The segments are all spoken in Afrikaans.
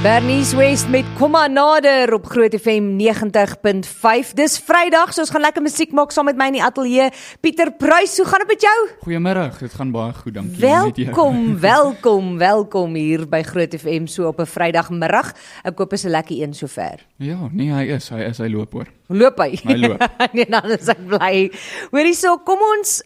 Bernice West met Komma Nader op Groot FM 90.5. Dis Vrydag, so ons gaan lekker musiek maak saam met my in die ateljee. Pieter Pruis, hoe gaan dit met jou? Goeiemiddag, dit gaan baie goed, dankie. Welkom hier by Groot FM so op 'n Vrydagmiddag. Ek hoop is 'n lekker een sover. Ja, nee, hy loop hoor. Loop hy? Hy loop. Nee, dan is ek bly. Hoorie so, kom ons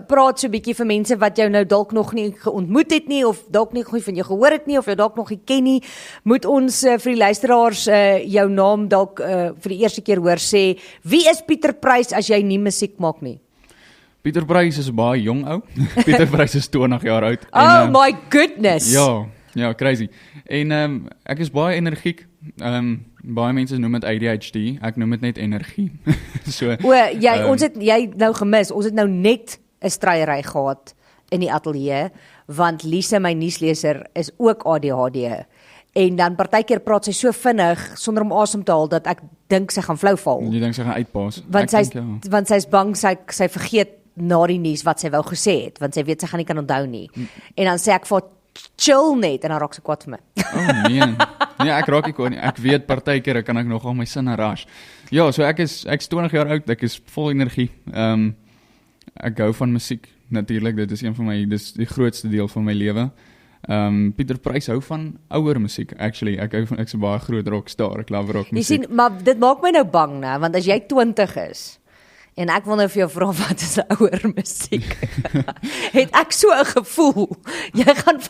praat so 'n bietjie vir mense wat jou nou dalk nog nie ontmoet het nie, of dalk nie van jou gehoor het nie, of jou dalk nog nie ken nie. Moet ons vir die luisteraars jou naam dalk vir die eerste keer hoor sê, wie is Pieter Pruis as jy nie musiek maak nie? Pieter Pruis is 'n baie jong ou. Pieter Pruis is 20 jaar oud. Oh my goodness! Ja, crazy. En ek is baie energiek. Baie mense noem dit ADHD, ek noem dit net energie. So, jy nou gemis, ons het nou net 'n stryery gehad in die ateljee, want Lise, my nuusleser, is ook ADHD. En dan partykeer praat sy so vinnig sonder om asem te haal dat ek dink sy gaan flou val. Jy dink sy gaan uitpaas. Want sy's bang sy vergeet na die nuus wat sy wou gesê het, want sy weet sy gaan nie kan onthou nie. En dan sê ek vir chill net en dan raak sy kwaad vir my. Oh nee. Nee, ek raak nie kwaad nie. Ek weet partykeer kan ek nogal my sinne rush. Ja, so ek's 20 jaar oud, ek is vol energie. Ek hou van musiek natuurlik, dit is dis die grootste deel van my lewe. Pieter Pruis hou van ouer musiek, actually. Ek's 'n baie groot rockstar, ek love rock musiek. Jy sien, maar dit maak my nou bang, né? Want as jy 20 is, en ek wil nou vir jou vra, wat is ouer musiek? Het ek so 'n gevoel, jy gaan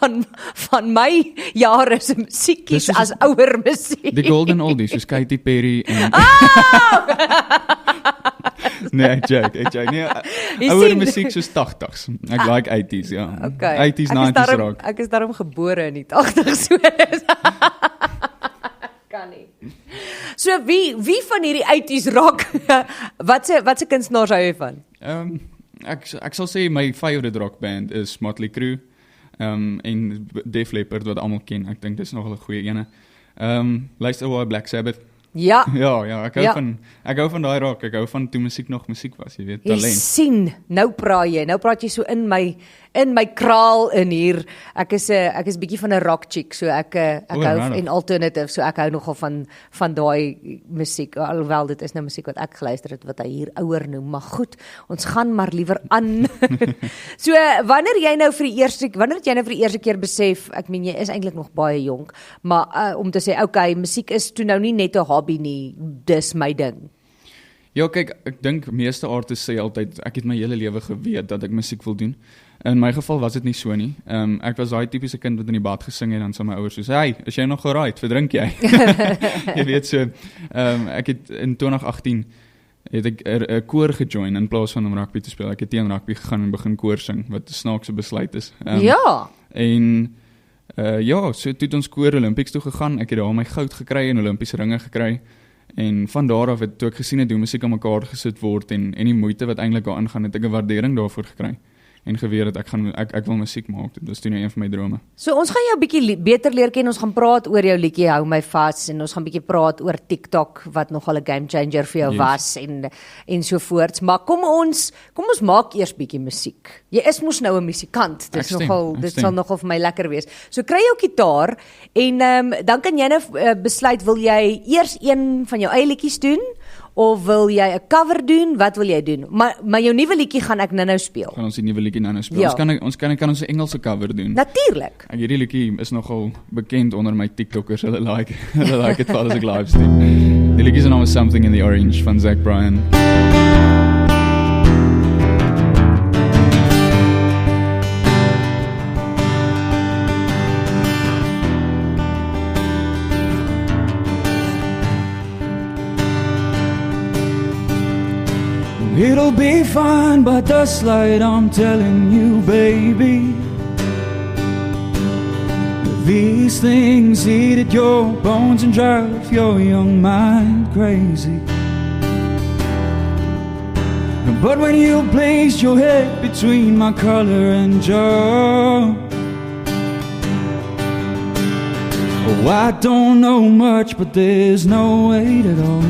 van my jare se musiek kies as ouer musiek. Die golden oldies, soos Katy Perry en... Nee, ek joke. Nee, ouer musiek soos 80s. Ek like 80s, ja. Okay. 80s, 90s rock. Ek is daarom gebore in die 80s, so kan nie. So wie van hierdie 80s rock, wat se kunstenaars hou jy van? Ek sal sê my favorite rock band is Motley Crue, en Def Leppard wat almal ken. Ek dink dis nogal 'n goeie ene. Luister oor Black Sabbath. Ja. Ja, ek hou van daai rock. Ek hou van toe musiek nog musiek was, jy weet, talent. Jy sien, nou praat jy so in my kraal in hier. Ek is bietjie van 'n rock chick, so ek hou en alternative, so ek hou nogal van daai musiek, alhoewel dit is nou musiek wat ek geluister het wat hy hier ouer noem, maar goed, ons gaan maar liewer aan. So wanneer het jy nou vir die eerste keer besef, ek meen jy is eintlik nog baie jonk, maar om te sê okay, musiek is toe nou nie net 'n hobby nie, dis my ding. Ja, kyk, ek dink meeste artists sê altyd, ek het my hele lewe geweet dat ek musiek wil doen. In my geval was dit nie so nie. Ek was daai tipiese kind wat in die bad gesing het en dan sê my ouers so, hey, is jy nog geraaid, verdrink jy? Jy weet so, ek het in 2018 het ek 'n koor gejoin in plaas van om rugby te speel. Ek het teen rugby gegaan en begin koor sing, wat 'n snaakse besluit is. Ja. En so toe het ons koor Olympics toe gegaan. Ek het daar my goud gekry en Olympiese ringe gekry. En van daar af het toe ek gesien het hoe musiek aan mekaar gesit word en die moeite wat eintlik daar ingaan, het ek 'n waardering daarvoor gekry. En geweet dat ek wil musiek maak. Dit is toe nou een van my drome. So ons gaan jou 'n bietjie beter leer ken. Ons gaan praat oor jou liedjie Hou My Vas en ons gaan 'n bietjie praat oor TikTok wat nogal 'n game changer vir jou was en so voorts. Maar kom ons maak eers bietjie musiek. Jy is mos nou 'n musikant. Dit sal nogal vir my lekker wees. So kry jou gitaar en dan kan jy nou besluit, wil jy eers een van jou eie liedjies doen of wil jy 'n cover doen? Wat wil jy doen? Maar jou nuwe liedjie gaan ek nou speel. Gaan ons die nuwe liedjie nou speel? Ja. Ons kan 'n Engelse cover doen. Natuurlik. Hierdie liedjie is nogal bekend onder my TikTokers. Hulle like it vir as ek live stream. Die liedjie se naam is Something in the Orange van Zach Bryan. It'll be fine, but the slide, I'm telling you, baby. These things eat at your bones and drive your young mind crazy. But when you place your head between my collar and jaw, oh, I don't know much, but there's no weight at all.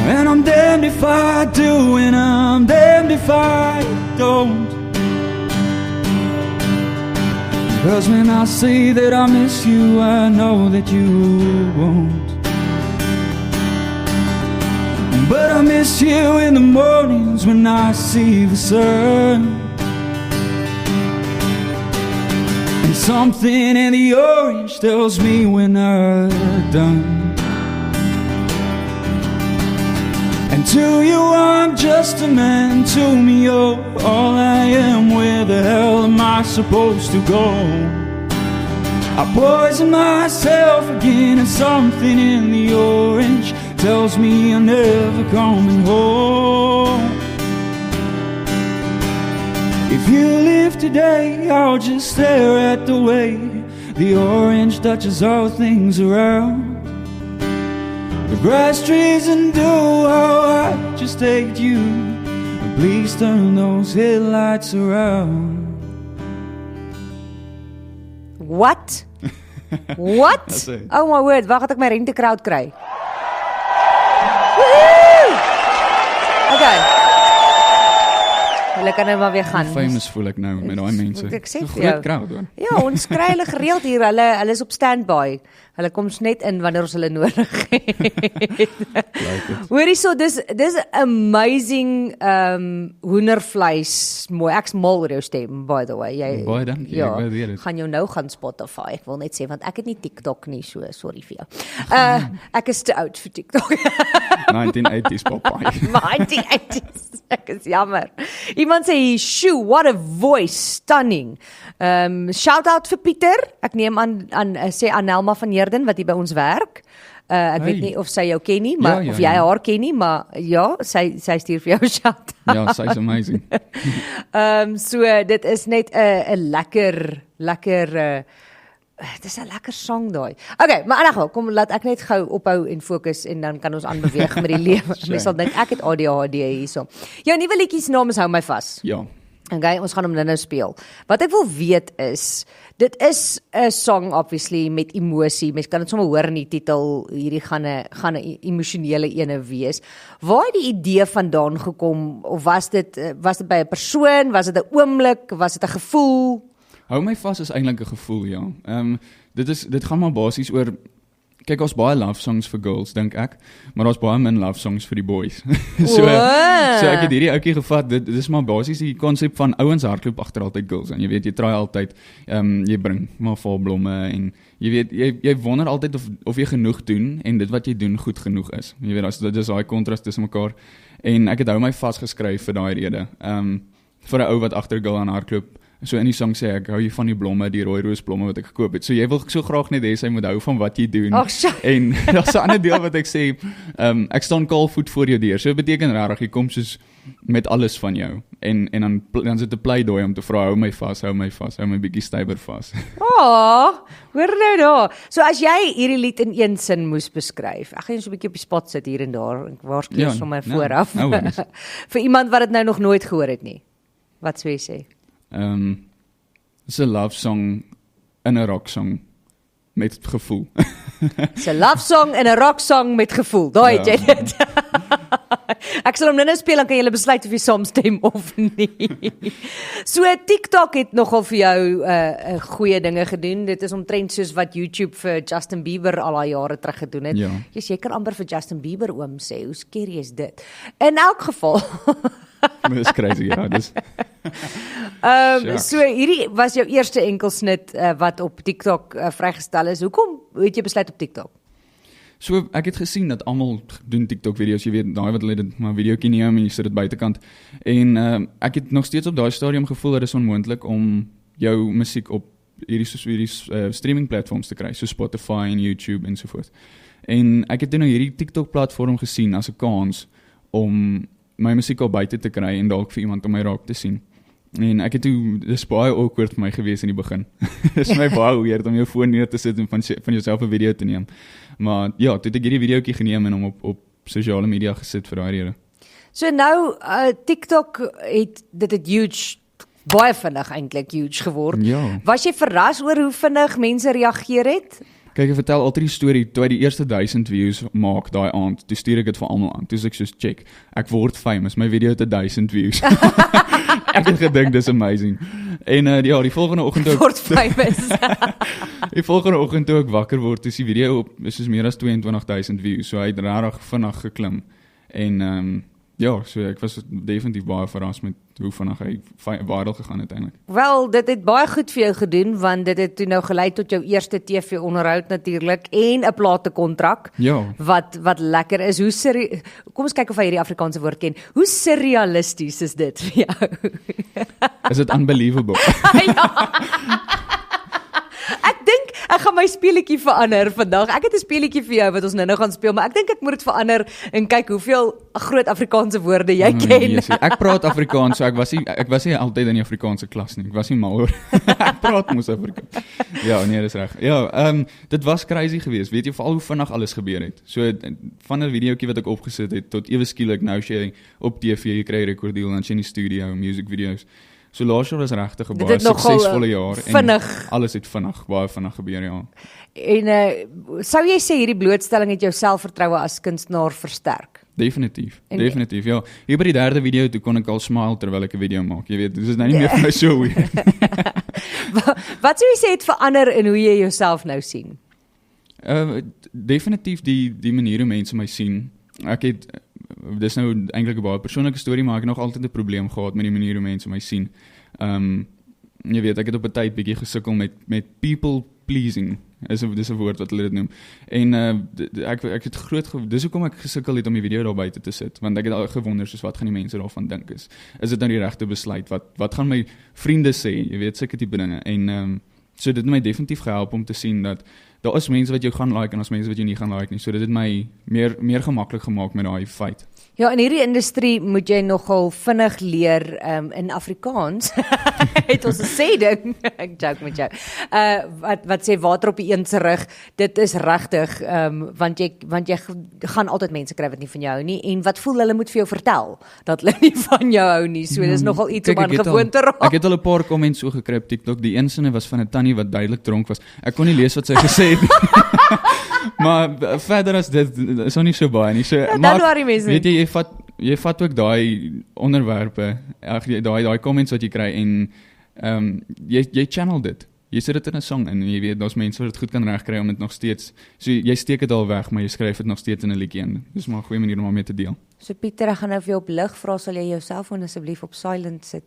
And I'm damned if I do, and I'm damned if I don't. 'Cause when I say that I miss you, I know that you won't. But I miss you in the mornings when I see the sun. And something in the orange tells me when I'm done. And to you I'm just a man, to me you're all I am. Where the hell am I supposed to go? I poison myself again, and something in the orange tells me I'm never coming home. If you leave today, I'll just stare at the way the orange touches all things around. The grass, trees and dew, how I just hate you. Please turn those headlights around. What? What? Oh my word, waar gaat ek my rentekraut kry? Okay. Hulle kan nou maar weer gaan. Famous voel ek nou met daai mense. Ek sê vir jou. Crowd, hoor. Ja, ons kry hulle gereeld hier. Hulle is op standby. Hulle kom net in wanneer ons hulle nodig het. Hoorie so, dis amazing hoendervleis. Mooi. Ek's mal oor jou stem, by the way. Baie dankie. Ja, gaan jou nou gaan Spotify. Ek wil net sê want ek het nie TikTok nie, so sorry vir jou. Ek is te oud vir TikTok. 1980s Popeye. 1980s. Ek is jammer. Iemand sê, "Shoo, what a voice, stunning." Shout out vir Pieter. Ek neem aan sê Anelma van Heerden wat hier by ons werk. Ek weet nie of sy jou ken nie, maar of jy haar ken nie, maar ja, sy stuur vir jou shout out. Ja, sy's amazing. So dit is net 'n lekker dis 'n lekker song daai. Okay, maar in elk geval, kom laat ek net gou ophou en fokus en dan kan ons aanbeweeg met die lewe. Mens sal dink ek het ADHD hierso. Jou nuwe liedjie se naam is Hou My Vas. Ja. Okay, ons gaan hom nou speel. Wat ek wil weet is, dit is 'n song obviously met emosie. Mens kan dit sommer hoor in die titel, hierdie gaan 'n emosionele ene wees. Waar het die idee vandaan gekom of was dit by 'n persoon, was dit 'n oomblik, was dit 'n gevoel? Hou My Vas is eintlik 'n gevoel, ja. Dit gaan maar basies oor, kyk, ons baie love songs vir girls, dink ek, maar daar's baie min love songs vir die boys. so ek het hierdie ouetjie gevat, dit is maar basies die konsep van ouens hardloop agter altyd girls, en jy weet, jy try altyd, jy bring maar vol blomme, en jy weet, jy wonder altyd of jy genoeg doen, en dit wat jy doen goed genoeg is. Jy weet, dit is daai kontras tussen mekaar, en ek het Hou My Vas geskryf vir daai rede, vir 'n ou wat agter 'n girl aan hardloop. So in die song sê ek, hou jy van die blomme, die rooi roosblomme wat ek gekoop het. So jy wil so graag net hê sy moet hou van wat jy doen. En daar's 'n ander deel wat ek sê, ek staan kaalvoet voor jou deur. So beteken regtig jy kom soos met alles van jou. En dan sit 'n pleidooi om te vra, hou my my bietjie stywer vas. Hoor nou daar. So as jy hierdie lied in een sin moes beskryf. Ek gaan jou so 'n bietjie op die spot sit hier en daar. Ek waarskynlik sommer vooraf. Vir iemand wat dit nou nog nooit gehoor het nie. Wat sou jy sê? It's a love song in 'n rock song met gevoel. It's a love song in 'n rock song met gevoel. Daai het jy dit. Ek sal hom nou speel, dan kan jy besluit of jy saamstem of nie. So TikTok het nogal vir jou goeie dinge gedoen. Dit is omtrent soos wat YouTube vir Justin Bieber al daai jare terug gedoen het. Ja. Jy kan amper vir Justin Bieber oom sê, hoe scary is dit? In elk geval. Dis crazy, ja. So hierdie was jou eerste enkelsnit wat op TikTok vrygestel is. Hoekom het jy besluit op TikTok? So ek het gesien dat almal doen TikTok video's, jy weet, daai wat hulle dit maar videoetjie neem en jy sit dit buitekant. En ek het nog steeds op daai stadium gevoel dat dit is onmoontlik om jou musiek op hierdie streaming platforms te kry, so Spotify en YouTube en so voort. En ek het nou hierdie TikTok platform gesien as 'n kans om my musiek al buite te kry en dalk vir iemand om my raak te sien. En ek het toe, dis baie awkward vir my gewees in die begin. Dis my baie weird om jou foon neer te sit en van jouself 'n video te neem. Maar ja, toe het ek hierdie videoetjie geneem en hom op sosiale media gesit vir daai rede. So nou, TikTok het huge, baie vinnig eintlik huge geword. Ja. Was jy verras oor hoe vinnig mense reageer het? Kyk, ek vertel altyd die storie, toe hy die eerste 1000 views maak daai aand, toe stuur ek dit vir almal aan, toe sê ek soos, check, ek word famous, my video het 1000 views. ek het gedink dis amazing. En ja, die volgende oggend ook word famous. Die volgende oggend toe ek wakker word, is die video op soos meer as 22,000 views. So hy het regtig vinnig geklim. En ja, so ek was definitief baie verras met hoe vinnig hy viral gegaan uiteindelik. Wel, dit het baie goed vir jou gedoen, want dit het toe nou gelei tot jou eerste TV-onderhoud natuurlik en 'n platekontrak. Ja. Wat lekker is. Kom ons kyk of hy hierdie Afrikaanse woord ken. Hoe surrealisties is dit vir jou? Is dit unbelievable? Ja. Ek dink ek gaan my speletjie verander vandag. Ek het 'n speletjie vir jou wat ons nou gaan speel, maar ek dink ek moet dit verander en kyk hoeveel groot Afrikaanse woorde jy ken. Yes, ek praat Afrikaans, so ek was nie altyd in die Afrikaanse klas nie. Ek was nie mal oor. Ek praat mos Afrikaans. Ja, nee, dis reg. Ja, dit was crazy geweest. Weet jy veral hoe vinnig alles gebeur het. So van 'n videoetjie wat ek opgesit het tot ewe skielik nou jy op TV, jy kry 'n rekorddeal dan jy in die studio, music videos. So laas jaar was regtig 'n baie suksesvolle jaar vinnig. En alles het baie vinnig gebeur, ja. En sou jy sê hierdie blootstelling het jou selfvertroue as kunstenaar versterk? Definitief, ja. Hier by die derde video toe kon ek al smile terwyl ek 'n video maak, jy weet, dit is nou nie meer vir my so weird. Wat sou jy sê het verander in hoe jy jouself nou sien? Definitief die manier hoe mense my sien. Dis nou eintlik 'n baie persoonlike storie, maar ek het nog altyd 'n probleem gehad met die manier hoe mense my sien. Jy weet, ek het op 'n tyd bietjie gesukkel met people pleasing. Dis 'n woord wat hulle dit noem. En ek het dis hoekom ek gesukkel het om die video daar buite te sit, want ek het al gewonder soos wat gaan die mense daarvan dink is dit nou die regte besluit? Wat gaan my vriende sê? Jy weet, sulke tipe dinge. En so dit het my definitief gehelp om te sien dat daar is mense wat jou gaan like en as mense wat jou nie gaan like nie. So dit het my meer gemaklik gemaak met daai feit. Ja, in hierdie industrie moet jy nogal vinnig leer in Afrikaans. Het ons 'n sê ding. Ek joke met jou. Wat sê water op die een se rug. Dit is regtig want jy gaan altyd mense kry wat nie van jou hou nie en wat voel hulle moet vir jou vertel dat hulle nie van jou hou nie. So dis nogal iets om aan gewoon te raak. Ek het al 'n paar comments so gekry op TikTok. Die een sinne was van 'n tannie wat duidelik dronk was. Ek kon nie lees wat sy gesê het. Maar verder as dit is ook nie so baie nie. So ja, maar weet jy vat ook daai onderwerpe, daai comments wat jy kry en jy channel dit. Jy sit dit in 'n song en jy weet daar's mense wat dit goed kan regkry om dit nog steeds. So jy steek dit al weg, maar jy skryf dit nog steeds in 'n liedjie in. Dis maar 'n goeie manier om mee te deel. So Pieter, ek gaan nou vir jou op lig vra, sal jy jou selfoon asseblief op silent sit?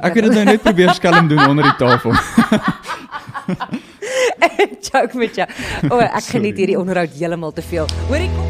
Ek het dit nou net probeer skelm doen onder die tafel. Joke met jou. Ek geniet hierdie onderhoud heeltemal te veel. Hoorie kom.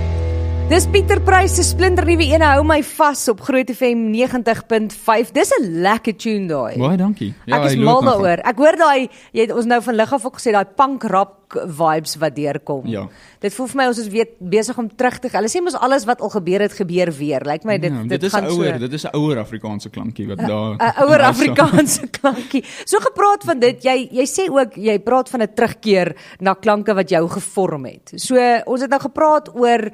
Dis Pieter Prys se splinternuwe ene hou my vas op Groot FM 90.5. Dis 'n lekker tune daai. Baie dankie. Ja, ek is mal daaroor. Ek hoor daai jy het ons nou van lig af ook gesê daai punk rap vibes wat deurkom. Ja. Dit voel vir my ons is weer besig om terug te gaan. Hulle sê mos alles wat al gebeur het gebeur weer. Lyk my dit gaan so. Dit is 'n ouer Afrikaanse klankie wat daar 'n ouer Afrikaanse klankie. So gepraat van dit, jy sê ook jy praat van 'n terugkeer na klanke wat jou gevorm het. So ons het nou gepraat oor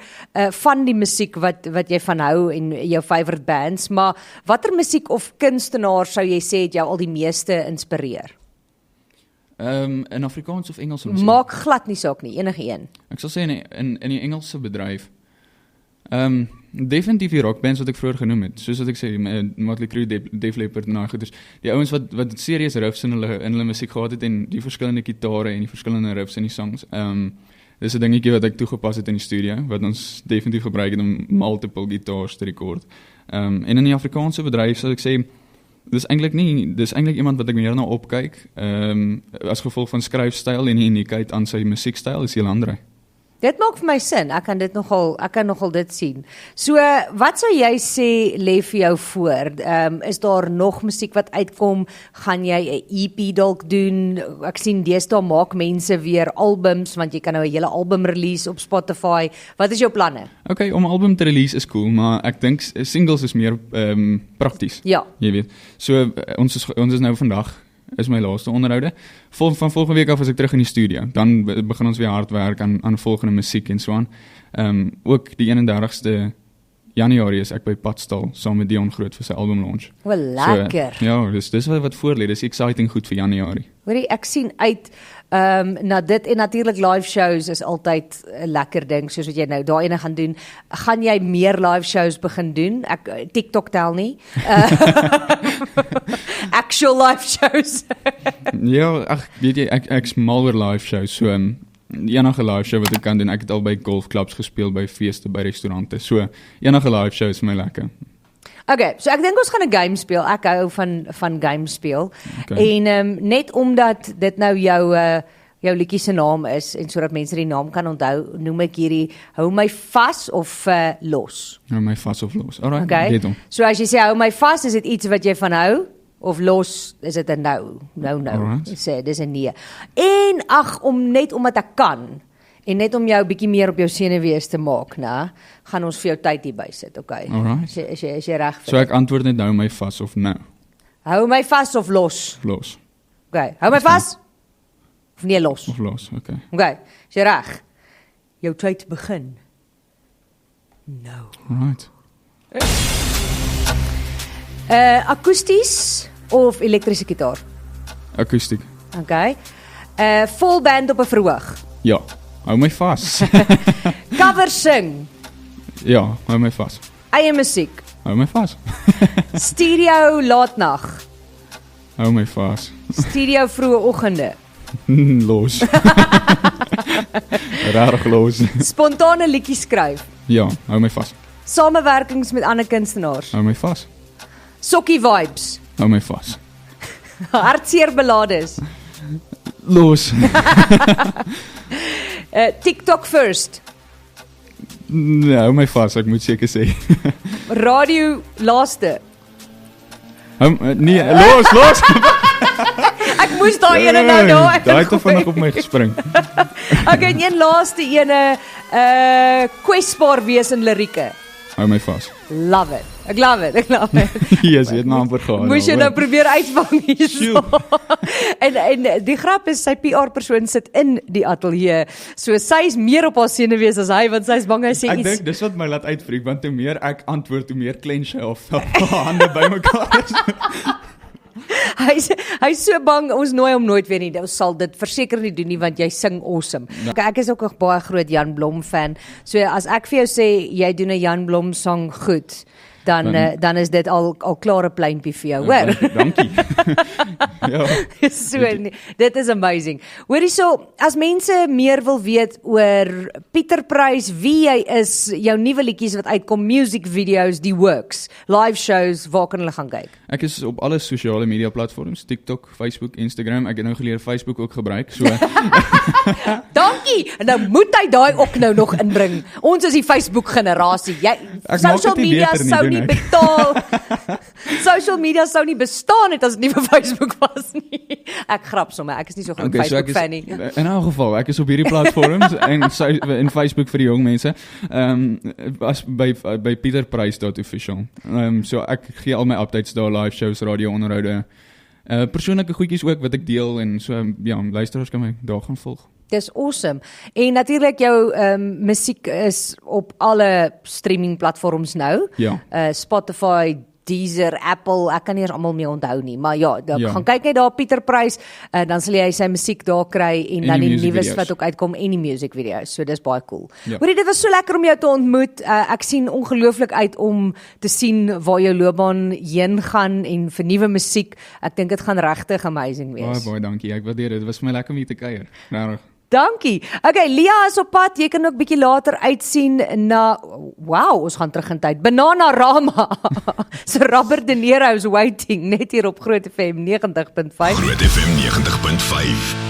van die musiek wat jy van hou en jou favorite bands, maar watter musiek of kunstenaar sou jy sê het jou al die meeste inspireer? In Afrikaans of Engels musiek? Maak glad nie saak nie, enige een. Ek sal sê in die Engelse bedryf. Definitief die rockbands wat ek vroeër genoem het. Soos wat ek sê, Motley Crue, Def Leppard en daai goeders. Die ouens wat serious riffs in hulle musiek gehad het en die verskillende gitare en die verskillende riffs in die songs. Dis 'n dingetjie wat ek toegepas het in die studio wat ons definitief gebruik het om multiple guitars te rekord. En in die Afrikaanse bedryf sal ek sê dis eintlik iemand wat ek meer na opkyk. As gevolg van skryfstyl en die uniekheid aan sy musiekstyl is heel ander. Dit maak vir my sin. Ek kan nogal dit sien. So, wat sou jy sê lê vir jou voor? Is daar nog musiek wat uitkom? Gaan jy 'n EP dalk doen? Ek sien deesdae maak mense weer albums, want jy kan nou 'n hele album release op Spotify. Wat is jou planne? Okay, om 'n album te release is cool, maar ek dink singles is meer prakties. Ja. Jy weet. So ons is nou vandag is my laaste onderhoude. Van volgende week af as ek terug in die studio. Dan begin ons weer hard werk aan volgende musiek en so aan. Ook die 31ste Januarie is ek by Padstal saam met Dion Groot vir sy album launch. Wel lekker. So, ja, dis wat voorlê. Dis exciting goed vir Januarie. Hoorie, ek sien uit na dit en natuurlik live shows is altyd 'n lekker ding soos wat jy nou daai ene gaan doen. Gaan jy meer live shows begin doen? TikTok tel nie. actual live shows. Ja, ag, weet jy, ek's mal oor live shows, so enige live show wat ek kan doen, ek het al by golfclubs gespeel, by feeste, by restaurante, so enige live show is vir my lekker. Okay, so ek dink ons gaan 'n game speel. Ek hou van game speel. Okay. En net omdat dit nou jou liedjie se naam is en sodat mense die naam kan onthou, noem ek hierdie hou my vas of los. Hou my vas of los. Alright, okay. Weet hom. So as jy sê hou my vas, is dit iets wat jy van hou of los, is dit 'n no. Dis 'n nee. En omdat ek kan en net om jou bietjie meer op jou senuwees te maak, né, gaan ons vir jou tyd hier bysit, okay? Alright. Is jy reg vir So ek antwoord net hou my vas of no. Hou my vas of los? Los. Okay, hou my vas of nee los? Of los, okay. Okay, is jy reg? Jou tyd begin. No. Alright. Akoesties of elektriese gitaar? Akoestiek. Okay. Vol band op 'n verhoog? Ja. Hou my vas. Cover sing? Ja, hou my vas. Eie musiek? Hou my vas. Stereo laatnag? Hou my vas. Stereo vroeë oggende? Los. Rarig los. Spontane liedjies skryf? Ja, hou my vas. Samewerkings met ander kunstenaars? Hou my vas. Sokkie vibes? Hou my vas. Hartseer ballades? Los. TikTok first? Nee, hou my vas, ek moet seker sê. Radio laaste? Nee, los. Ek moes daai ene nou daar. Daai het vinnig op my gespring. Okay, en een laaste ene, kwesbaar wees in lirieke. Hou my vas. Love it. Ek love it. Yes, jy het my amper gehad. Moes jy nou probeer uitvang hierso. en die grap is, sy PR-persoon sit in die ateljee, so sy is meer op haar senuwees as hy, want sy is bang hy sê iets. Ek dink dis wat my laat uitfreek, want hoe meer ek antwoord, hoe meer clench hy of hande bymekaar is. Hy is so bang, ons nooi hom nooit weer nie, ons sal dit verseker nie doen nie, want jy sing awesome. Ja. Ek is ook 'n baie groot Jan Blom fan, so as ek vir jou sê, jy doen 'n Jan Blom song goed, dan is dit al klare pleintjie vir jou, hoor? Dankie. Ja. So, dit is amazing. Hoorie so, as mense meer wil weet oor Pieter Prys, wie hy is, jou nuwe liedjies wat uitkom, music videos, die works, live shows, waar kan hulle gaan kyk? Ek is op alle sosiale media platforms, TikTok, Facebook, Instagram, ek het nou geleer Facebook ook gebruik, so. Dankie, en nou moet hy daai ook nou nog inbring. Ons is die Facebook generasie. Social media sou nie betaal. Social media sou nie bestaan het as dit nie vir Facebook was nie. Ek grap sommer, ek is nie so groot Facebook fan nie. In elk geval, ek is op hierdie platforms en Facebook vir die jong mense. As by pieterprys.official. So ek gee al my updates daar, live shows, radio onderhoude, persoonlike goedjies ook wat ek deel en so ja, luisteraars kan my daar gaan volg. Dis awesome. En natuurlik jou musiek is op alle streaming platforms nou. Ja. Spotify, Deezer, Apple, ek kan nie eens almal mee onthou nie, maar ja, gaan kyk net daar Pieter Prys, dan sal jy sy musiek daar kry en dan die nuus wat ook uitkom en die music videos. So dis baie cool. Ja. Hoorie, dit was so lekker om jou te ontmoet. Ek sien ongelooflik uit om te sien waar jou loopbaan heen gaan en vir nuwe musiek. Ek dink dit gaan regtig amazing wees. Baie dankie. Ek waardeer dit. Dit was vir my lekker om hier te kuier. Regtig. Dankie. Okay, Lia is op pad. Jy kan ook bietjie later uitsien na ons gaan terug in tyd. Bananarama. So Robert De Niro's Waiting net hier op Groot FM 90.5. Groot FM 90.5.